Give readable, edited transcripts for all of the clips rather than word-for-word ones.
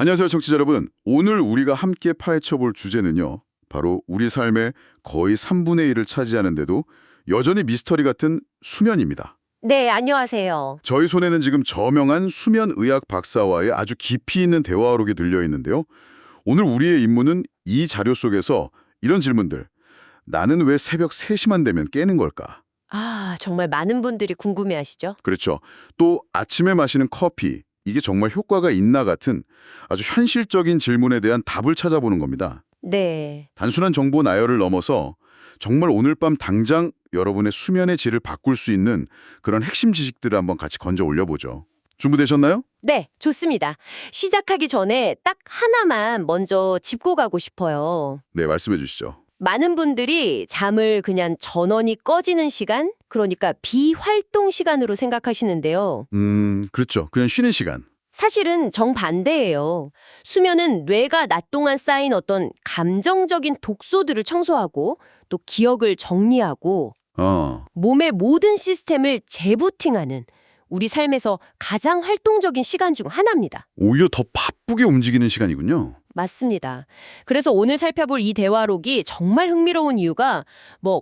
안녕하세요, 청취자 여러분. 오늘 우리가 함께 파헤쳐볼 주제는요. 바로 우리 삶의 거의 3분의 1을 차지하는데도 여전히 미스터리 같은 수면입니다. 네, 안녕하세요. 저희 손에는 지금 저명한 수면의학 박사와의 아주 깊이 있는 대화록이 들려 있는데요. 오늘 우리의 임무는 이 자료 속에서 이런 질문들. 나는 왜 새벽 3시만 되면 깨는 걸까? 정말 많은 분들이 궁금해하시죠? 그렇죠. 또 아침에 마시는 커피, 이게 정말 효과가 있나 같은 아주 현실적인 질문에 대한 답을 찾아보는 겁니다. 네, 단순한 정보 나열을 넘어서 정말 오늘 밤 당장 여러분의 수면의 질을 바꿀 수 있는 그런 핵심 지식들을 한번 같이 건져 올려보죠. 준비되셨나요? 네, 좋습니다. 시작하기 전에 딱 하나만 먼저 짚고 가고 싶어요. 네, 말씀해 주시죠. 많은 분들이 잠을 그냥 전원이 꺼지는 시간, 그러니까 비활동 시간으로 생각하시는데요. 그렇죠. 그냥 쉬는 시간. 사실은 정반대예요. 수면은 뇌가 낮 동안 쌓인 어떤 감정적인 독소들을 청소하고 또 기억을 정리하고 몸의 모든 시스템을 재부팅하는 우리 삶에서 가장 활동적인 시간 중 하나입니다. 오히려 더 바쁘게 움직이는 시간이군요. 맞습니다. 그래서 오늘 살펴볼 이 대화록이 정말 흥미로운 이유가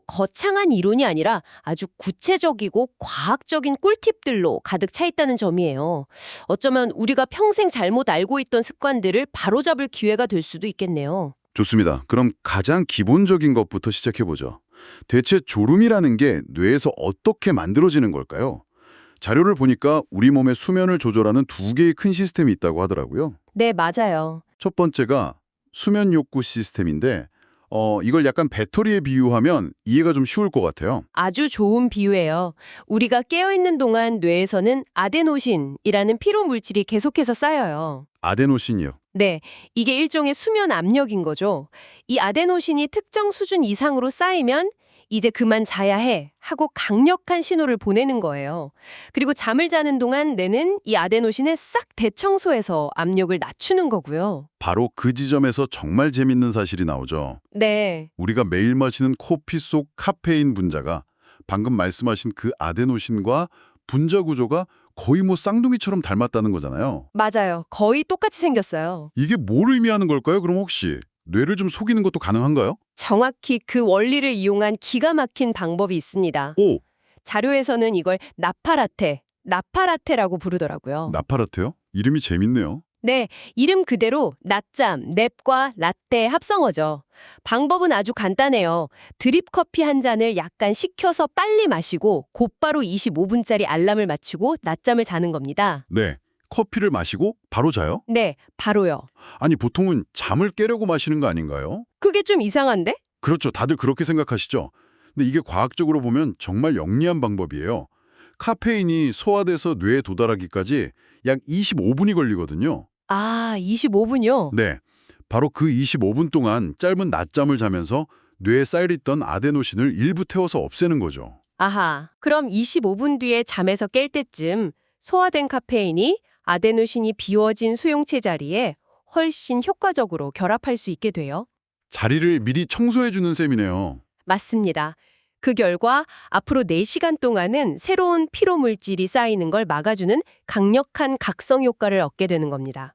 거창한 이론이 아니라 아주 구체적이고 과학적인 꿀팁들로 가득 차 있다는 점이에요. 어쩌면 우리가 평생 잘못 알고 있던 습관들을 바로잡을 기회가 될 수도 있겠네요. 좋습니다. 그럼 가장 기본적인 것부터 시작해보죠. 대체 졸음이라는 게 뇌에서 어떻게 만들어지는 걸까요? 자료를 보니까 우리 몸의 수면을 조절하는 2개의 큰 시스템이 있다고 하더라고요. 네, 맞아요. 첫 번째가 수면 욕구 시스템인데 이걸 약간 배터리에 비유하면 이해가 좀 쉬울 것 같아요. 아주 좋은 비유예요. 우리가 깨어있는 동안 뇌에서는 아데노신이라는 피로 물질이 계속해서 쌓여요. 아데노신이요. 네, 이게 일종의 수면 압력인 거죠. 이 아데노신이 특정 수준 이상으로 쌓이면 이제 그만 자야 해 하고 강력한 신호를 보내는 거예요. 그리고 잠을 자는 동안 뇌는 이 아데노신에 싹 대청소해서 압력을 낮추는 거고요. 바로 그 지점에서 정말 재밌는 사실이 나오죠. 네, 우리가 매일 마시는 커피 속 카페인 분자가 방금 말씀하신 그 아데노신과 분자 구조가 거의 쌍둥이처럼 닮았다는 거잖아요. 맞아요. 거의 똑같이 생겼어요. 이게 뭘 의미하는 걸까요? 그럼 혹시 뇌를 좀 속이는 것도 가능한가요? 정확히 그 원리를 이용한 기가 막힌 방법이 있습니다. 오, 자료에서는 이걸 나파라테라고 부르더라고요. 나파라테요? 이름이 재밌네요. 네, 이름 그대로 낮잠, 냅과 라떼 합성어죠. 방법은 아주 간단해요. 드립 커피 한 잔을 약간 식혀서 빨리 마시고 곧바로 25분짜리 알람을 맞추고 낮잠을 자는 겁니다. 네, 커피를 마시고 바로 자요? 네, 바로요. 아니 보통은 잠을 깨려고 마시는 거 아닌가요? 그게 좀 이상한데? 그렇죠. 다들 그렇게 생각하시죠. 근데 이게 과학적으로 보면 정말 영리한 방법이에요. 카페인이 소화돼서 뇌에 도달하기까지 약 25분이 걸리거든요. 25분요? 네, 바로 그 25분 동안 짧은 낮잠을 자면서 뇌에 쌓여있던 아데노신을 일부 태워서 없애는 거죠. 아하, 그럼 25분 뒤에 잠에서 깰 때쯤 소화된 카페인이 아데노신이 비워진 수용체 자리에 훨씬 효과적으로 결합할 수 있게 돼요. 자리를 미리 청소해주는 셈이네요. 맞습니다. 그 결과 앞으로 4시간 동안은 새로운 피로 물질이 쌓이는 걸 막아주는 강력한 각성 효과를 얻게 되는 겁니다.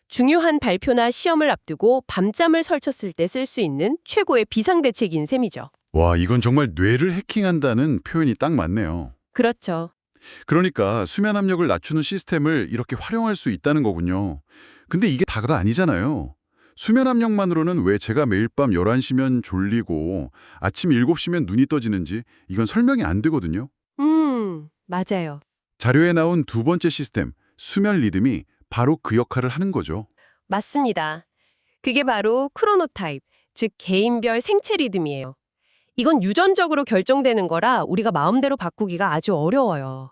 중요한 발표나 시험을 앞두고 밤잠을 설쳤을 때 쓸 수 있는 최고의 비상대책인 셈이죠. 와, 이건 정말 뇌를 해킹한다는 표현이 딱 맞네요. 그렇죠. 그러니까 수면 압력을 낮추는 시스템을 이렇게 활용할 수 있다는 거군요. 근데 이게 다가 아니잖아요. 수면 압력만으로는 왜 제가 매일 밤 11시면 졸리고 아침 7시면 눈이 떠지는지 이건 설명이 안 되거든요. 맞아요. 자료에 나온 두 번째 시스템, 수면 리듬이 바로 그 역할을 하는 거죠. 맞습니다. 그게 바로 크로노타입, 즉 개인별 생체 리듬이에요. 이건 유전적으로 결정되는 거라 우리가 마음대로 바꾸기가 아주 어려워요.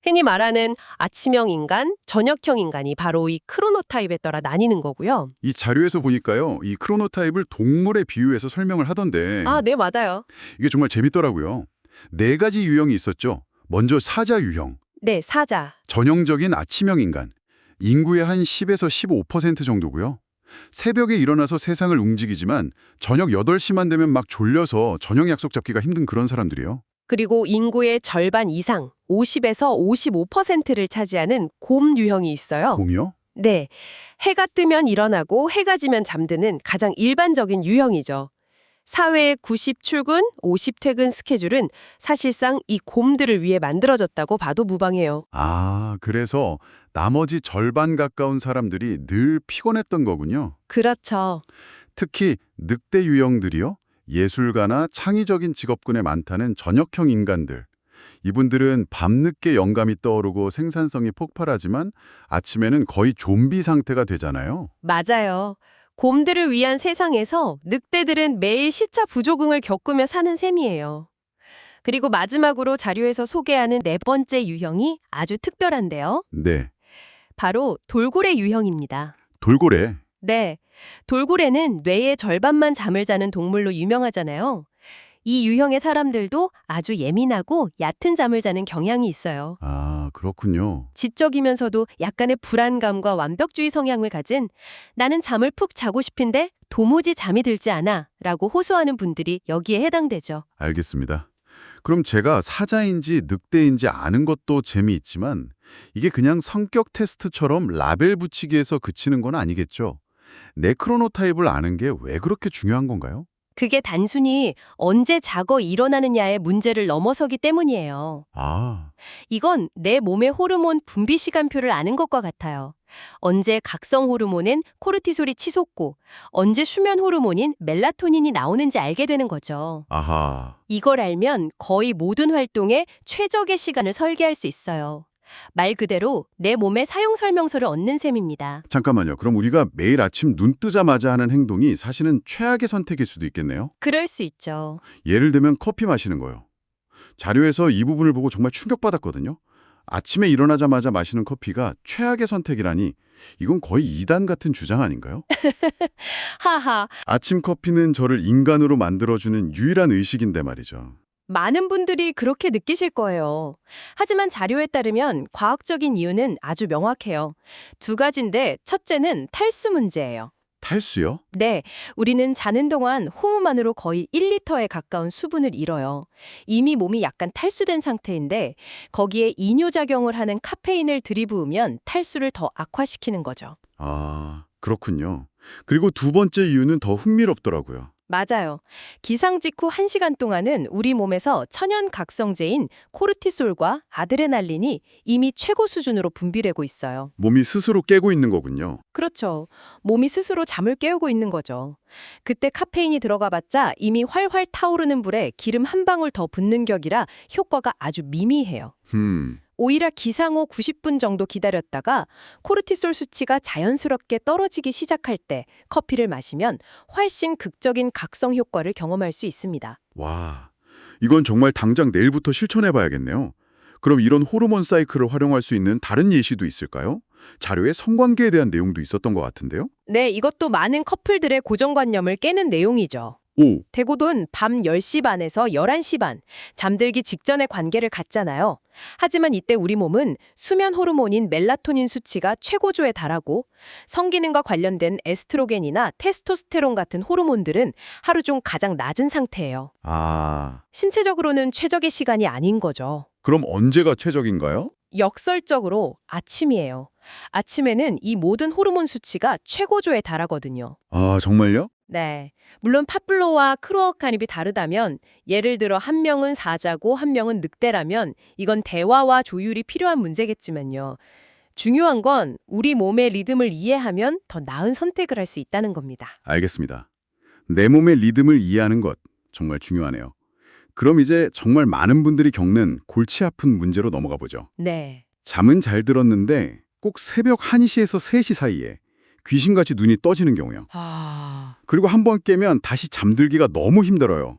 흔히 말하는 아침형 인간, 저녁형 인간이 바로 이 크로노타입에 따라 나뉘는 거고요. 이 자료에서 보니까요. 이 크로노타입을 동물에 비유해서 설명을 하던데 네, 맞아요. 이게 정말 재밌더라고요. 4가지 유형이 있었죠. 먼저 사자 유형, 네, 사자. 전형적인 아침형 인간, 인구의 한 10에서 15% 정도고요. 새벽에 일어나서 세상을 움직이지만 저녁 8시만 되면 막 졸려서 저녁 약속 잡기가 힘든 그런 사람들이요. 그리고 인구의 절반 이상, 50에서 55%를 차지하는 곰 유형이 있어요. 곰이요? 네, 해가 뜨면 일어나고 해가 지면 잠드는 가장 일반적인 유형이죠. 사회의 90 출근, 50 퇴근 스케줄은 사실상 이 곰들을 위해 만들어졌다고 봐도 무방해요. 아, 그래서 나머지 절반 가까운 사람들이 늘 피곤했던 거군요. 그렇죠. 특히 늑대 유형들이요. 예술가나 창의적인 직업군에 많다는 저녁형 인간들. 이분들은 밤늦게 영감이 떠오르고 생산성이 폭발하지만 아침에는 거의 좀비 상태가 되잖아요. 맞아요. 곰들을 위한 세상에서 늑대들은 매일 시차 부조금을 겪으며 사는 셈이에요. 그리고 마지막으로 자료에서 소개하는 네 번째 유형이 아주 특별한데요. 네, 바로 돌고래 유형입니다. 돌고래. 네, 돌고래는 뇌의 절반만 잠을 자는 동물로 유명하잖아요. 이 유형의 사람들도 아주 예민하고 얕은 잠을 자는 경향이 있어요. 아, 그렇군요. 지적이면서도 약간의 불안감과 완벽주의 성향을 가진 나는 잠을 푹 자고 싶은데 도무지 잠이 들지 않아 라고 호소하는 분들이 여기에 해당되죠. 알겠습니다. 그럼 제가 사자인지 늑대인지 아는 것도 재미있지만 이게 그냥 성격 테스트처럼 라벨 붙이기에서 그치는 건 아니겠죠? 내 크로노타입을 아는 게 왜 그렇게 중요한 건가요? 그게 단순히 언제 자고 일어나느냐의 문제를 넘어서기 때문이에요. 아, 이건 내 몸의 호르몬 분비 시간표를 아는 것과 같아요. 언제 각성 호르몬인 코르티솔이 치솟고 언제 수면 호르몬인 멜라토닌이 나오는지 알게 되는 거죠. 아하. 이걸 알면 거의 모든 활동에 최적의 시간을 설계할 수 있어요. 말 그대로 내 몸의 사용 설명서를 얻는 셈입니다. 잠깐만요. 그럼 우리가 매일 아침 눈 뜨자마자 하는 행동이 사실은 최악의 선택일 수도 있겠네요. 그럴 수 있죠. 예를 들면 커피 마시는 거요. 자료에서 이 부분을 보고 정말 충격받았거든요. 아침에 일어나자마자 마시는 커피가 최악의 선택이라니 이건 거의 이단 같은 주장 아닌가요? 하하, 아침 커피는 저를 인간으로 만들어주는 유일한 의식인데 말이죠. 많은 분들이 그렇게 느끼실 거예요. 하지만 자료에 따르면 과학적인 이유는 아주 명확해요. 두 가지인데 첫째는 탈수 문제예요. 탈수요? 네, 우리는 자는 동안 호흡만으로 거의 1리터에 가까운 수분을 잃어요. 이미 몸이 약간 탈수된 상태인데 거기에 이뇨작용을 하는 카페인을 들이부으면 탈수를 더 악화시키는 거죠. 아, 그렇군요. 그리고 두 번째 이유는 더 흥미롭더라고요. 맞아요. 기상 직후 1시간 동안은 우리 몸에서 천연 각성제인 코르티솔과 아드레날린이 이미 최고 수준으로 분비되고 있어요. 몸이 스스로 깨고 있는 거군요. 그렇죠. 몸이 스스로 잠을 깨우고 있는 거죠. 그때 카페인이 들어가봤자 이미 활활 타오르는 불에 기름 한 방울 더 붓는 격이라 효과가 아주 미미해요. 오히려 기상 후 90분 정도 기다렸다가 코르티솔 수치가 자연스럽게 떨어지기 시작할 때 커피를 마시면 훨씬 극적인 각성 효과를 경험할 수 있습니다. 와, 이건 정말 당장 내일부터 실천해봐야겠네요. 그럼 이런 호르몬 사이클을 활용할 수 있는 다른 예시도 있을까요? 자료에 성관계에 대한 내용도 있었던 것 같은데요? 네, 이것도 많은 커플들의 고정관념을 깨는 내용이죠. 오, 대부분 밤 10시 반에서 11시 반, 잠들기 직전에 관계를 갖잖아요. 하지만 이때 우리 몸은 수면 호르몬인 멜라토닌 수치가 최고조에 달하고 성기능과 관련된 에스트로겐이나 테스토스테론 같은 호르몬들은 하루 중 가장 낮은 상태예요. 아, 신체적으로는 최적의 시간이 아닌 거죠. 그럼 언제가 최적인가요? 역설적으로 아침이에요. 아침에는 이 모든 호르몬 수치가 최고조에 달하거든요. 아, 정말요? 네. 물론 파블로와 크로어카닙이 다르다면 예를 들어 한 명은 사자고 한 명은 늑대라면 이건 대화와 조율이 필요한 문제겠지만요. 중요한 건 우리 몸의 리듬을 이해하면 더 나은 선택을 할 수 있다는 겁니다. 알겠습니다. 내 몸의 리듬을 이해하는 것, 정말 중요하네요. 그럼 이제 정말 많은 분들이 겪는 골치 아픈 문제로 넘어가 보죠. 네. 잠은 잘 들었는데 꼭 새벽 1시에서 3시 사이에 귀신같이 눈이 떠지는 경우요. 그리고 한 번 깨면 다시 잠들기가 너무 힘들어요.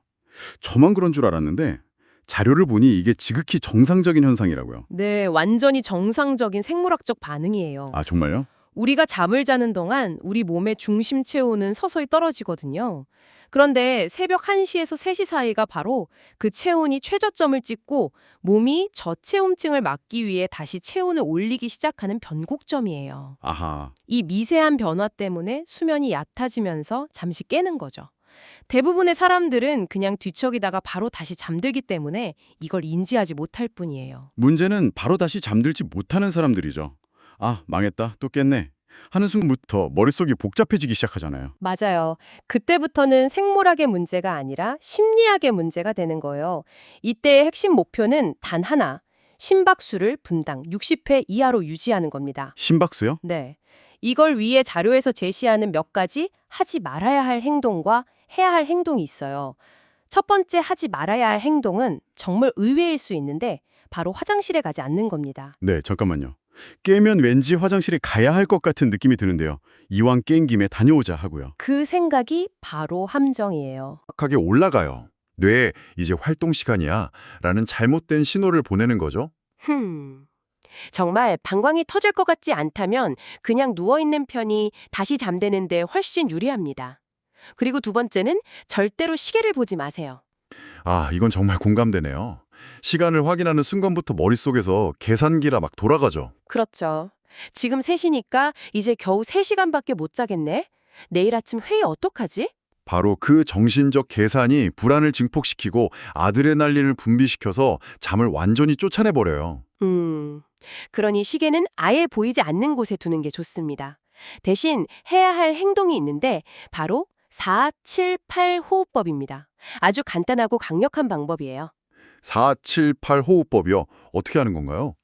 저만 그런 줄 알았는데 자료를 보니 이게 지극히 정상적인 현상이라고요. 네, 완전히 정상적인 생물학적 반응이에요. 아, 정말요? 우리가 잠을 자는 동안 우리 몸의 중심 체온은 서서히 떨어지거든요. 그런데 새벽 1시에서 3시 사이가 바로 그 체온이 최저점을 찍고 몸이 저체온증을 막기 위해 다시 체온을 올리기 시작하는 변곡점이에요. 아하. 이 미세한 변화 때문에 수면이 얕아지면서 잠시 깨는 거죠. 대부분의 사람들은 그냥 뒤척이다가 바로 다시 잠들기 때문에 이걸 인지하지 못할 뿐이에요. 문제는 바로 다시 잠들지 못하는 사람들이죠. 아, 망했다. 또 깼네. 하는 순간부터 머릿속이 복잡해지기 시작하잖아요. 맞아요. 그때부터는 생물학의 문제가 아니라 심리학의 문제가 되는 거예요. 이때의 핵심 목표는 단 하나, 심박수를 분당 60회 이하로 유지하는 겁니다. 심박수요? 네. 이걸 위에 자료에서 제시하는 몇 가지 하지 말아야 할 행동과 해야 할 행동이 있어요. 첫 번째 하지 말아야 할 행동은 정말 의외일 수 있는데 바로 화장실에 가지 않는 겁니다. 네, 잠깐만요. 깨면 왠지 화장실에 가야 할 것 같은 느낌이 드는데요. 이왕 깬 김에 다녀오자 하고요. 그 생각이 바로 함정이에요. 하게 올라가요. 뇌에 이제 활동 시간이야 라는 잘못된 신호를 보내는 거죠. 정말 방광이 터질 것 같지 않다면 그냥 누워있는 편이 다시 잠드는데 훨씬 유리합니다. 그리고 두 번째는 절대로 시계를 보지 마세요. 아, 이건 정말 공감되네요. 시간을 확인하는 순간부터 머릿속에서 계산기라 막 돌아가죠. 그렇죠. 지금 3시니까 이제 겨우 3시간밖에 못 자겠네? 내일 아침 회의 어떡하지? 바로 그 정신적 계산이 불안을 증폭시키고 아드레날린을 분비시켜서 잠을 완전히 쫓아내버려요. 그러니 시계는 아예 보이지 않는 곳에 두는 게 좋습니다. 대신 해야 할 행동이 있는데 바로 4-7-8 호흡법입니다. 아주 간단하고 강력한 방법이에요. 478 호흡법이요. 어떻게 하는 건가요?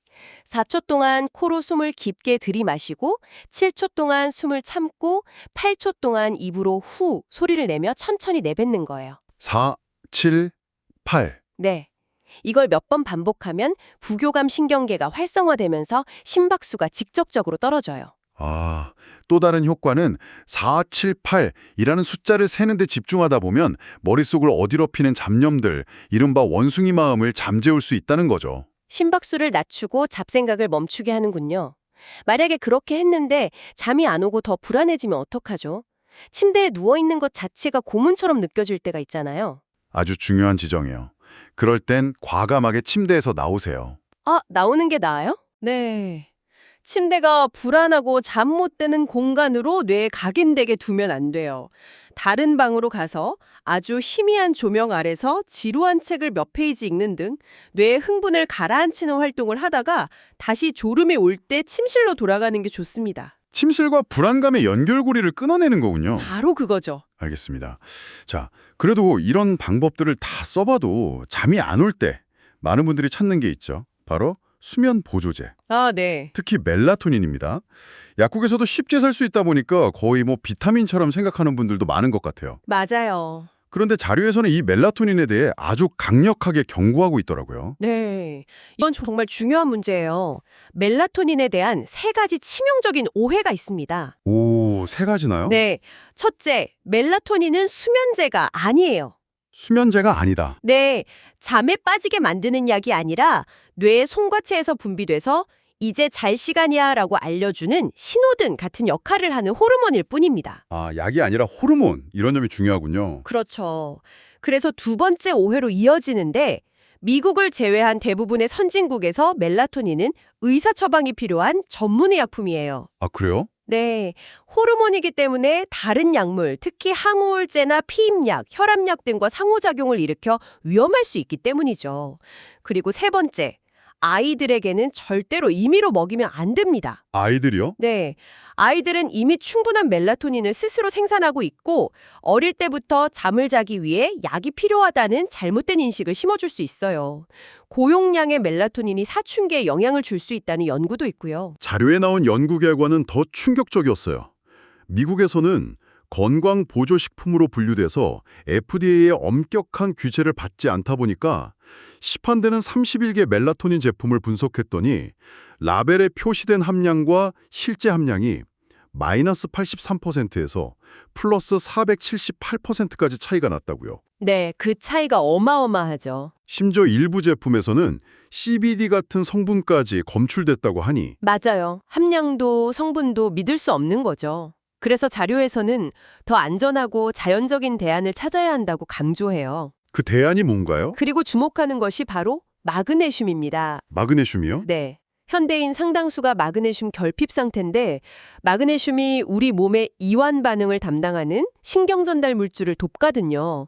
4초 동안 코로 숨을 깊게 들이마시고 7초 동안 숨을 참고 8초 동안 입으로 후 소리를 내며 천천히 내뱉는 거예요. 4, 7, 8. 네. 이걸 몇 번 반복하면 부교감 신경계가 활성화되면서 심박수가 직접적으로 떨어져요. 아, 또 다른 효과는 478이라는 숫자를 세는 데 집중하다 보면 머릿속을 어디럽히는 잡념들, 이른바 원숭이 마음을 잠재울 수 있다는 거죠. 심박수를 낮추고 잡생각을 멈추게 하는군요. 만약에 그렇게 했는데 잠이 안 오고 더 불안해지면 어떡하죠? 침대에 누워있는 것 자체가 고문처럼 느껴질 때가 있잖아요. 아주 중요한 지정이에요. 그럴 땐 과감하게 침대에서 나오세요. 아, 나오는 게 나아요? 네. 침대가 불안하고 잠 못 드는 공간으로 뇌에 각인되게 두면 안 돼요. 다른 방으로 가서 아주 희미한 조명 아래서 지루한 책을 몇 페이지 읽는 등 뇌의 흥분을 가라앉히는 활동을 하다가 다시 졸음이 올 때 침실로 돌아가는 게 좋습니다. 침실과 불안감의 연결고리를 끊어내는 거군요. 바로 그거죠. 알겠습니다. 자, 그래도 이런 방법들을 다 써봐도 잠이 안 올 때 많은 분들이 찾는 게 있죠. 바로 수면 보조제. 아, 네. 특히 멜라토닌입니다. 약국에서도 쉽게 살 수 있다 보니까 거의 뭐 비타민처럼 생각하는 분들도 많은 것 같아요. 맞아요. 그런데 자료에서는 이 멜라토닌에 대해 아주 강력하게 경고하고 있더라고요. 네. 이건 정말 중요한 문제예요. 멜라토닌에 대한 3가지 치명적인 오해가 있습니다. 오, 세 가지나요? 네. 첫째, 멜라토닌은 수면제가 아니에요. 수면제가 아니다. 네. 잠에 빠지게 만드는 약이 아니라 뇌의 송과체에서 분비돼서 이제 잘 시간이야 라고 알려주는 신호등 같은 역할을 하는 호르몬일 뿐입니다. 아, 약이 아니라 호르몬. 이런 점이 중요하군요. 그렇죠. 그래서 두 번째 오해로 이어지는데 미국을 제외한 대부분의 선진국에서 멜라토닌은 의사 처방이 필요한 전문의약품이에요. 아, 그래요? 네, 호르몬이기 때문에 다른 약물, 특히 항우울제나 피임약, 혈압약 등과 상호작용을 일으켜 위험할 수 있기 때문이죠. 그리고 세 번째, 아이들에게는 절대로 임의로 먹이면 안 됩니다. 아이들이요? 네, 아이들은 이미 충분한 멜라토닌을 스스로 생산하고 있고 어릴 때부터 잠을 자기 위해 약이 필요하다는 잘못된 인식을 심어줄 수 있어요. 고용량의 멜라토닌이 사춘기에 영향을 줄 수 있다는 연구도 있고요. 자료에 나온 연구 결과는 더 충격적이었어요. 미국에서는 건강보조식품으로 분류돼서 FDA의 엄격한 규제를 받지 않다 보니까 시판되는 31개 멜라토닌 제품을 분석했더니 라벨에 표시된 함량과 실제 함량이 마이너스 83%에서 플러스 478%까지 차이가 났다고요. 네, 그 차이가 어마어마하죠. 심지어 일부 제품에서는 CBD 같은 성분까지 검출됐다고 하니 맞아요. 함량도 성분도 믿을 수 없는 거죠. 그래서 자료에서는 더 안전하고 자연적인 대안을 찾아야 한다고 강조해요. 그 대안이 뭔가요? 그리고 주목하는 것이 바로 마그네슘입니다. 마그네슘이요? 네. 현대인 상당수가 마그네슘 결핍 상태인데 마그네슘이 우리 몸의 이완 반응을 담당하는 신경전달 물질을 돕거든요.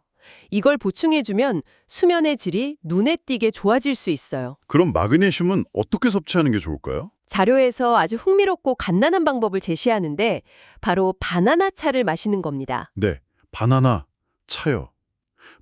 이걸 보충해주면 수면의 질이 눈에 띄게 좋아질 수 있어요. 그럼 마그네슘은 어떻게 섭취하는 게 좋을까요? 자료에서 아주 흥미롭고 간단한 방법을 제시하는데 바로 바나나 차를 마시는 겁니다. 네, 바나나 차요.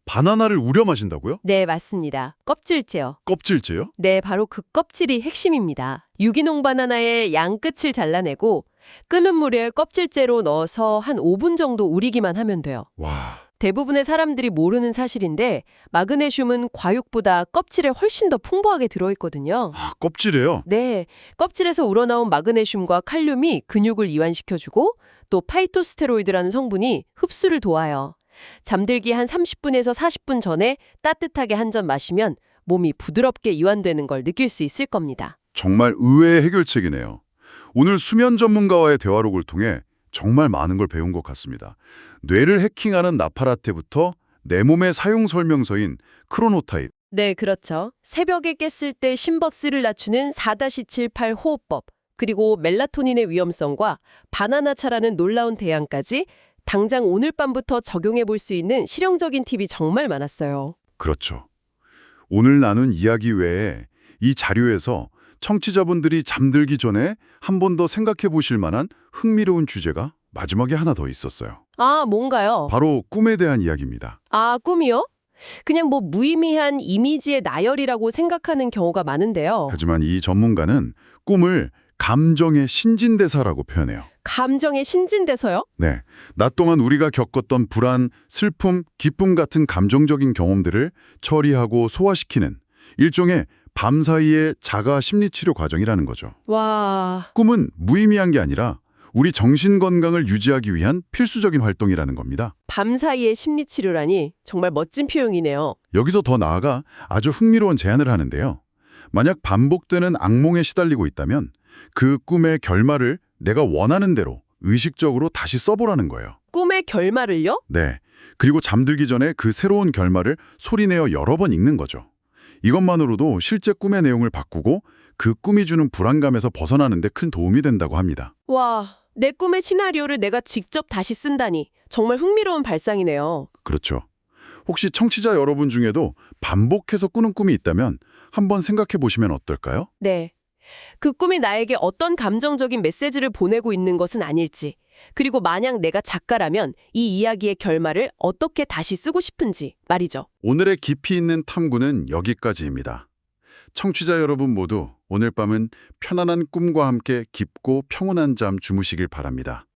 바나나를 우려 마신다고요? 네, 맞습니다. 껍질째요. 껍질째요? 네, 바로 그 껍질이 핵심입니다. 유기농 바나나의 양끝을 잘라내고 끓는 물에 껍질째로 넣어서 한 5분 정도 우리기만 하면 돼요. 와, 대부분의 사람들이 모르는 사실인데 마그네슘은 과육보다 껍질에 훨씬 더 풍부하게 들어있거든요. 껍질이에요? 네, 껍질에서 우러나온 마그네슘과 칼륨이 근육을 이완시켜주고 또 파이토스테로이드라는 성분이 흡수를 도와요. 잠들기 한 30분에서 40분 전에 따뜻하게 한 잔 마시면 몸이 부드럽게 이완되는 걸 느낄 수 있을 겁니다. 정말 의외의 해결책이네요. 오늘 수면 전문가와의 대화록을 통해 정말 많은 걸 배운 것 같습니다. 뇌를 해킹하는 나파라테부터 내 몸의 사용 설명서인 크로노타입, 네, 그렇죠. 새벽에 깼을 때 심버스를 낮추는 4-78 호흡법, 그리고 멜라토닌의 위험성과 바나나차라는 놀라운 대안까지 당장 오늘 밤부터 적용해 볼 수 있는 실용적인 팁이 정말 많았어요. 그렇죠. 오늘 나눈 이야기 외에 이 자료에서 청취자분들이 잠들기 전에 한 번 더 생각해 보실 만한 흥미로운 주제가 마지막에 하나 더 있었어요. 아, 뭔가요? 바로 꿈에 대한 이야기입니다. 아, 꿈이요? 그냥 뭐 무의미한 이미지의 나열이라고 생각하는 경우가 많은데요. 하지만 이 전문가는 꿈을 감정의 신진대사라고 표현해요. 감정의 신진대서요? 네, 낮 동안 우리가 겪었던 불안, 슬픔, 기쁨 같은 감정적인 경험들을 처리하고 소화시키는 일종의 밤사이의 자가 심리치료 과정이라는 거죠. 와, 꿈은 무의미한 게 아니라 우리 정신 건강을 유지하기 위한 필수적인 활동이라는 겁니다. 밤사이의 심리치료라니 정말 멋진 표현이네요. 여기서 더 나아가 아주 흥미로운 제안을 하는데요. 만약 반복되는 악몽에 시달리고 있다면 그 꿈의 결말을 내가 원하는 대로 의식적으로 다시 써보라는 거예요. 꿈의 결말을요? 네. 그리고 잠들기 전에 그 새로운 결말을 소리내어 여러 번 읽는 거죠. 이것만으로도 실제 꿈의 내용을 바꾸고 그 꿈이 주는 불안감에서 벗어나는 데 큰 도움이 된다고 합니다. 와, 내 꿈의 시나리오를 내가 직접 다시 쓴다니 정말 흥미로운 발상이네요. 그렇죠. 혹시 청취자 여러분 중에도 반복해서 꾸는 꿈이 있다면 한번 생각해 보시면 어떨까요? 네. 그 꿈이 나에게 어떤 감정적인 메시지를 보내고 있는 것은 아닐지, 그리고 만약 내가 작가라면 이 이야기의 결말을 어떻게 다시 쓰고 싶은지 말이죠. 오늘의 깊이 있는 탐구는 여기까지입니다. 청취자 여러분 모두 오늘 밤은 편안한 꿈과 함께 깊고 평온한 잠 주무시길 바랍니다.